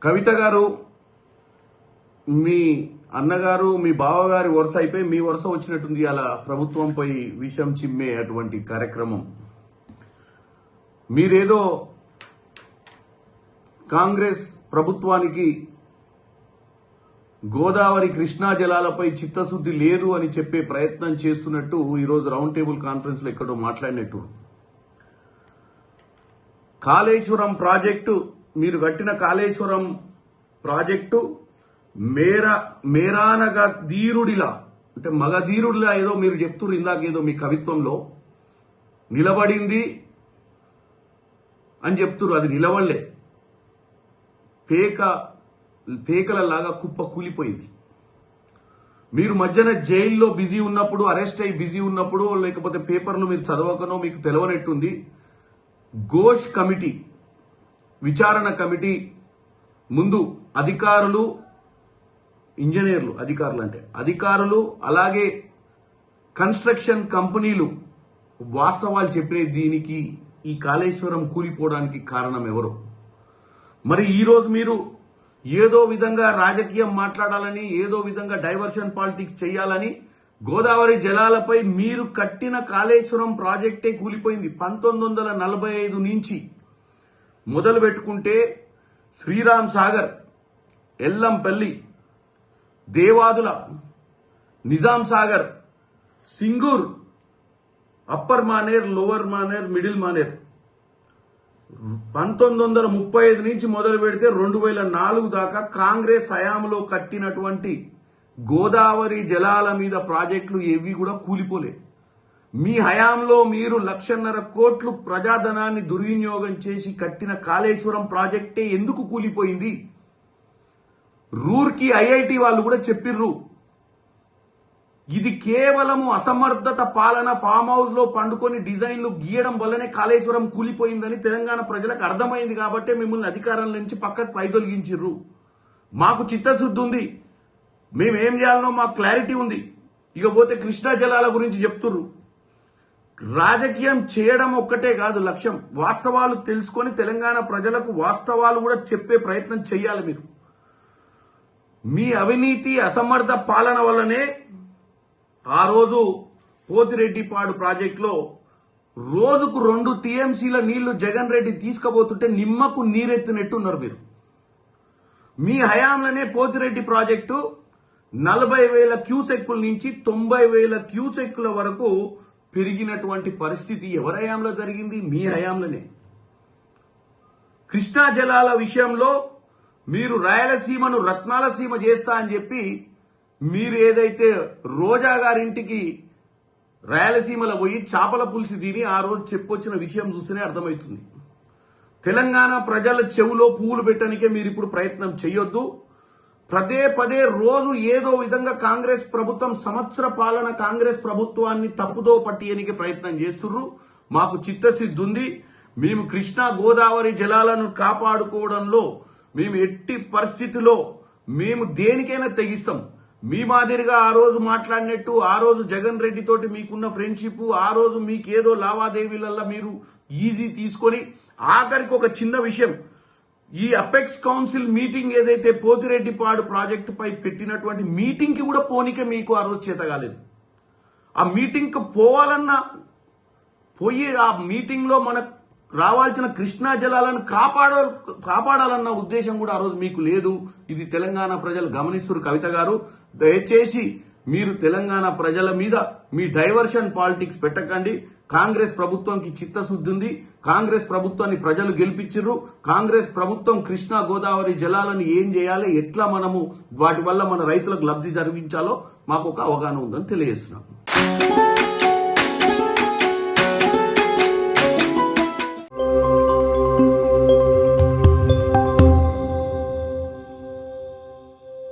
కవిత గారు, మీ అన్నగారు మీ బావగారి వరుస అయిపోయి మీ వరుస వచ్చినట్టుంది. అలా ప్రభుత్వంపై విషం చిమ్మే అటువంటి కార్యక్రమం. మీరేదో కాంగ్రెస్ ప్రభుత్వానికి గోదావరి కృష్ణా జలాలపై చిత్తశుద్ధి లేదు అని చెప్పే ప్రయత్నం చేస్తున్నట్టు ఈరోజు రౌండ్ టేబుల్ కాన్ఫరెన్స్ లో ఎక్కడో మాట్లాడినట్టు. కాళేశ్వరం ప్రాజెక్టు, మీరు కట్టిన కాళేశ్వరం ప్రాజెక్టు మేరానగా ధీరుడిలా, అంటే మగధీరుడిలా ఏదో మీరు చెప్తున్నారు ఇందాక, ఏదో మీ కవిత్వంలో నిలబడింది అని చెప్తున్నారు. అది నిలబడలే, పేకలలాగా కుప్ప కూలిపోయింది. మీరు మధ్యన జైల్లో బిజీ ఉన్నప్పుడు, అరెస్ట్ అయ్యి బిజీ ఉన్నప్పుడు, లేకపోతే పేపర్లు మీరు చదవకనో మీకు తెలవనట్టుంది, ఘోష్ కమిటీ, విచారణ కమిటీ ముందు అధికారులు, ఇంజనీర్లు, అధికారులు అలాగే కన్స్ట్రక్షన్ కంపెనీలు వాస్తవాలు చెప్పిన దీనికి, ఈ కాళేశ్వరం కూలిపోవడానికి కారణం ఎవరు? మరి ఈరోజు మీరు ఏదో విధంగా రాజకీయం మాట్లాడాలని, ఏదో విధంగా డైవర్షన్ పాలిటిక్స్ చేయాలని గోదావరి జలాలపై మీరు కట్టిన కాళేశ్వరం ప్రాజెక్టే కూలిపోయింది. 1945 నుంచి మొదలు పెట్టుకుంటే Sriram Sagar, Yellampalli, Devadula, Nizam Sagar, Singur, upper Maner, lower Maner, middle Maner 1935 నుంచి మొదలు పెడితే 2004 దాకా కాంగ్రెస్ హయాంలో కట్టినటువంటి గోదావరి జలాల మీద ప్రాజెక్టులు ఏవి కూడా కూలిపోలే. మీ హయాంలో మీరు 1.5 కోట్లు ప్రజాధనాన్ని దుర్వినియోగం చేసి కట్టిన కాళేశ్వరం ప్రాజెక్టే ఎందుకు కూలిపోయింది? రూర్కీ ఐఐటి వాళ్ళు కూడా చెప్పిర్రు, ఇది కేవలము అసమర్థత పాలన, ఫామ్ హౌస్ లో పండుకొని డిజైన్లు గీయడం వల్లనే కాళేశ్వరం కూలిపోయిందని తెలంగాణ ప్రజలకు అర్థమైంది. కాబట్టి మిమ్మల్ని అధికారం నుంచి పక్కకు పైదొలగించిర్రు. మాకు చిత్తశుద్ధి ఉంది, మేమేం చేయాలనో మాకు క్లారిటీ ఉంది. ఇకపోతే కృష్ణా జలాల గురించి చెప్తుర్రు. రాజకీయం చేయడం ఒక్కటే కాదు లక్ష్యం, వాస్తవాలు తెలుసుకొని తెలంగాణ ప్రజలకు వాస్తవాలు కూడా చెప్పే ప్రయత్నం చేయాలి. మీరు మీ అవినీతి, అసమర్థ పాలన వల్లనే ఆ రోజు పోతిరెడ్డిపాడు ప్రాజెక్టులో రోజుకు 2 టీఎంసీల నీళ్లు జగన్ రెడ్డి తీసుకుపోతుంటే నిమ్మకు నీరెత్తినట్టున్నారు మీరు. మీ హయాంలోనే పోతిరెడ్డి ప్రాజెక్టు 40,000 క్యూసెక్కుల నుంచి 90,000 క్యూసెక్కుల వరకు పెరిగినటువంటి పరిస్థితి ఎవరి హయాంలో జరిగింది? మీ హయాంలోనే. కృష్ణా జలాల విషయంలో మీరు రాయలసీమను రత్నాలసీమ చేస్తా అని చెప్పి మీరు ఏదైతే రోజా గారింటికి రాయలసీమలో పోయి చేపల పులుసు తిని ఆ రోజు చెప్పొచ్చిన విషయం చూస్తేనే అర్థమవుతుంది. తెలంగాణ ప్రజల చెవులో పువ్వులు పెట్టడానికే మీరు ఇప్పుడు ప్రయత్నం చేయొద్దు. పదే రోజు ఏదో విధంగా కాంగ్రెస్ ప్రభుత్వం సంవత్సర పాలన కాంగ్రెస్ ప్రభుత్వాన్ని తప్పుదో పట్టియనికి ప్రయత్నం చేస్తుర్రు. మాకు చిత్తశుద్ధి ఉంది. మేము కృష్ణా గోదావరి జలాలను కాపాడుకోవడంలో మేము ఎట్టి పరిస్థితిలో మేము దేనికైనా తెగిస్తాం. మీ మాదిరిగా ఆ రోజు మాట్లాడినట్టు, ఆ రోజు జగన్ రెడ్డి తోటి మీకున్న ఫ్రెండ్షిప్, ఆ రోజు మీకేదో లావాదేవీలల్లో మీరు ఈజీ తీసుకొని, ఆఖరికి ఒక చిన్న విషయం, ఈ అపెక్స్ కౌన్సిల్ మీటింగ్ ఏదైతే పోతిరెడ్డిపాడు ప్రాజెక్టుపై పెట్టినటువంటి మీటింగ్ కి కూడా పోనీకే మీకు ఆ రోజు చేత కాలేదు. ఆ మీటింగ్ కు పోవాలన్నా పోయి ఆ మీటింగ్ లో మనకు రావాల్సిన కృష్ణా జలాలను కాపాడాలన్న ఉద్దేశం కూడా ఆ రోజు మీకు లేదు. ఇది తెలంగాణ ప్రజలు గమనిస్తున్నారు. కవిత గారు, దయచేసి మీరు తెలంగాణ ప్రజల మీద మీ డైవర్షన్ పాలిటిక్స్ పెట్టకండి. కాంగ్రెస్ ప్రభుత్వంకి చిత్తశుద్ధి ఉంది. కాంగ్రెస్ ప్రభుత్వాన్ని ప్రజలు గెలిపించారు. కాంగ్రెస్ ప్రభుత్వం కృష్ణా గోదావరి జలాలను ఏం చేయాలి, ఎట్లా మనము వాటి వల్ల మన రైతులకు లబ్ధి జరిగించాలో మాకు ఒక అవగాహన ఉందని తెలియజేస్తున్నాం.